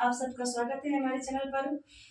आप सबका स्वागत है हमारे चैनल पर।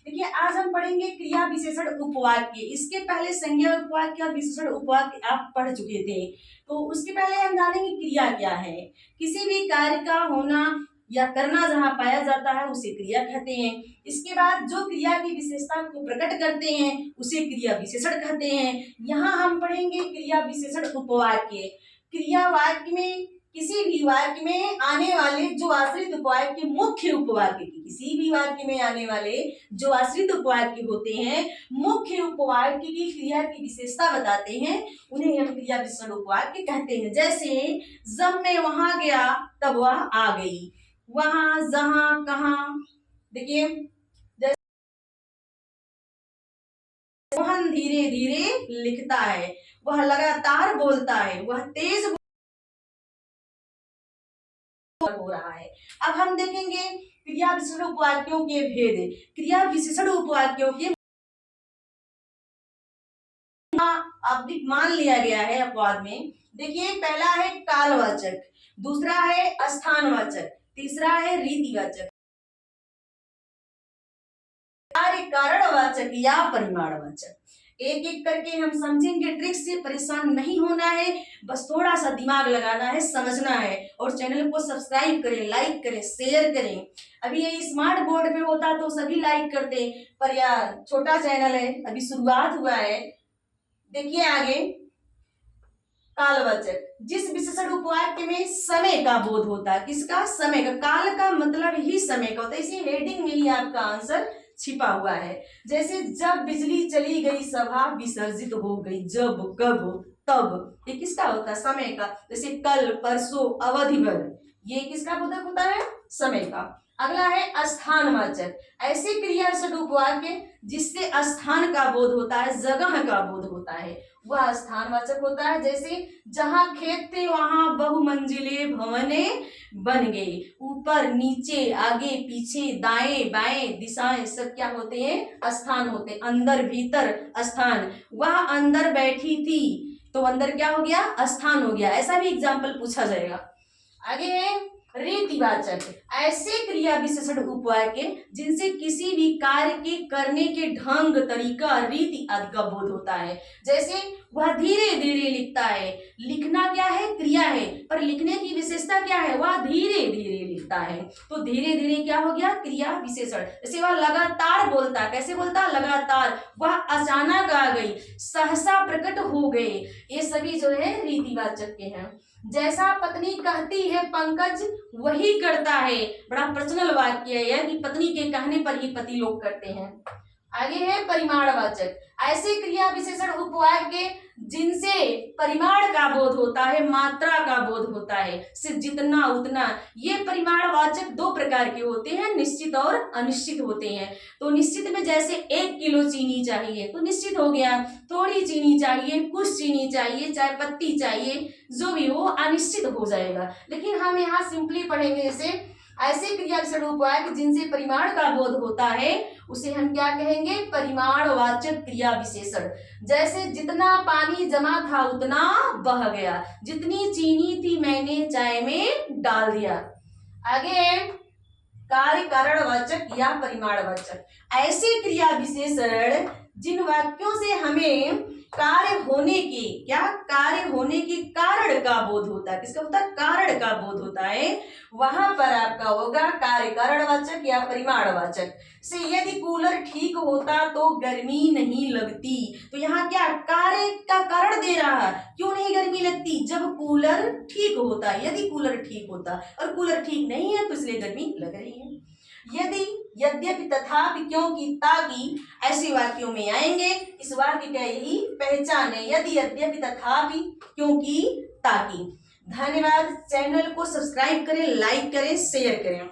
देखिए आज हम पढ़ेंगे क्रिया विशेषण उपवाक्य। इसके पहले संज्ञा उपवाक्य और विशेषण उपवाक्य आप पढ़ चुके थे, तो उसके पहले हम जानेंगे क्रिया क्या है। किसी भी कार्य का होना या करना जहाँ पाया जाता है उसे क्रिया कहते हैं। इसके बाद जो क्रिया की विशेषता को प्रकट करते हैं उसे क्रिया विशेषण कहते हैं। यहाँ हम पढ़ेंगे क्रिया विशेषण उपवाक्य। क्रिया वाक्य में किसी भी वाक्य में आने वाले जो आश्रित उपवाक्य मुख्य उपवाक्य की, किसी भी वाक्य में आने वाले जो आश्रित उपवाक्य होते हैं मुख्य उपवाक्य की क्रिया की विशेषता बताते हैं, उन्हें हम क्रिया विशेषण उपवाक्य कहते हैं। जैसे जब मैं वहां गया तब वह आ गई, वहां जहां कहां। देखिए मोहन धीरे धीरे लिखता है, वह लगातार बोलता है, वह तेज हो रहा है। अब हम देखेंगे क्रिया विशेषण उपवाक्यों के भेद। क्रिया विशेषण उपवाक्यों के मान लिया गया है अपवाद में। देखिए पहला है कालवाचक, दूसरा है स्थानवाचक, तीसरा है रीतिवाचक, कारणवाचक या परिमाणवाचक। एक एक करके हम समझेंगे। ट्रिक से परेशान नहीं होना है, बस थोड़ा सा दिमाग लगाना है, समझना है। और चैनल को सब्सक्राइब करें, लाइक करें, शेयर करें। अभी ये स्मार्ट बोर्ड पे होता तो सभी लाइक करते, पर यार छोटा चैनल है, अभी शुरुआत हुआ है। देखिए आगे कालवाचक, जिस विशेषण उपवाक्य में समय का बोध होता है। किसका? समय का। काल का मतलब ही समय का होता है, इसी हेडिंग में ही आपका आंसर छिपा हुआ है। जैसे जब बिजली चली गई सभा विसर्जित हो गई, जब, कब, तब, ये किसका होता है? समय का। जैसे कल, परसों, अवधि भर, ये किसका बोधक होता है? समय का। अगला है स्थानवाचक, ऐसे क्रिया विशेषण उपवाक्य जिससे स्थान का बोध होता है, जगह का बोध होता है, वह स्थानवाचक होता है। जैसे जहां खेत थे वहां बहुमंजिले भवने बन गए। ऊपर, नीचे, आगे, पीछे, दाएं, बाएं दिशाएं सब क्या होते हैं? स्थान होते हैं। अंदर, भीतर, स्थान। वह अंदर बैठी थी तो अंदर क्या हो गया? स्थान हो गया। ऐसा भी एग्जाम्पल पूछा जाएगा। आगे है रीतिवाचक, ऐसे क्रिया विशेषण उपवाक्य जिनसे किसी भी कार्य के करने के ढंग, तरीका, रीति आदि का बोध होता है। जैसे वह धीरे धीरे लिखता है, लिखना क्या है? क्रिया है, पर लिखने की विशेषता क्या है? वह धीरे धीरे लिखता है, तो धीरे धीरे क्या हो गया? क्रिया विशेषण। जैसे वह लगातार बोलता, कैसे बोलता? लगातार। वह अचानक आ गई, सहसा प्रकट हो गए, ये सभी जो है रीतिवाचक के हैं। जैसा पत्नी कहती है पंकज वही करता है, बड़ा प्रचलन वाक्य है यह कि पत्नी के कहने पर ही पति लोग करते हैं। आगे है परिमाणवाचक, ऐसे क्रिया विशेषण उपवाक्य जिनसे परिमाण का बोध होता है, मात्रा का बोध होता है, सिर्फ जितना उतना। ये परिमाणवाचक दो प्रकार के होते हैं, निश्चित और अनिश्चित होते हैं। तो निश्चित में जैसे 1 किलो चीनी चाहिए तो निश्चित हो गया, थोड़ी चीनी चाहिए, कुछ चीनी चाहिए, चाय पत्ती चाहिए, जो भी हो अनिश्चित हो जाएगा। लेकिन हम यहाँ सिंपली पढ़ेंगे जैसे ऐसे क्रिया विशेषण उपवाक्य जिनसे परिमाण का बोध होता है उसे हम क्या कहेंगे? परिमाणवाचक क्रिया विशेषण। जैसे जितना पानी जमा था उतना बह गया, जितनी चीनी थी मैंने चाय में डाल दिया। आगे कार्य कारणवाचक या परिमाणवाचक, ऐसे क्रिया विशेषण जिन वाक्यों से हमें कार्य होने के, क्या कार्य होने के कारण का बोध होता है। किसका होता है? कारण का बोध होता है, वहां पर आपका होगा कार्य कारणवाचक या परिमाणवाचक। से यदि कूलर ठीक होता तो गर्मी नहीं लगती, तो यहाँ क्या कार्य का कारण दे रहा है, क्यों नहीं गर्मी लगती? जब कूलर ठीक होता, यदि कूलर ठीक होता, और कूलर ठीक नहीं है तो इसलिए गर्मी लग रही है। यदि, यद्यपि, तथापि, क्योंकि, ताकि ऐसे वाक्यों में आएंगे। इस वाक्य का यही पहचान है, यदि, यद्यपि, तथापि, क्योंकि, ताकि। धन्यवाद। चैनल को सब्सक्राइब करें, लाइक करें, शेयर करें।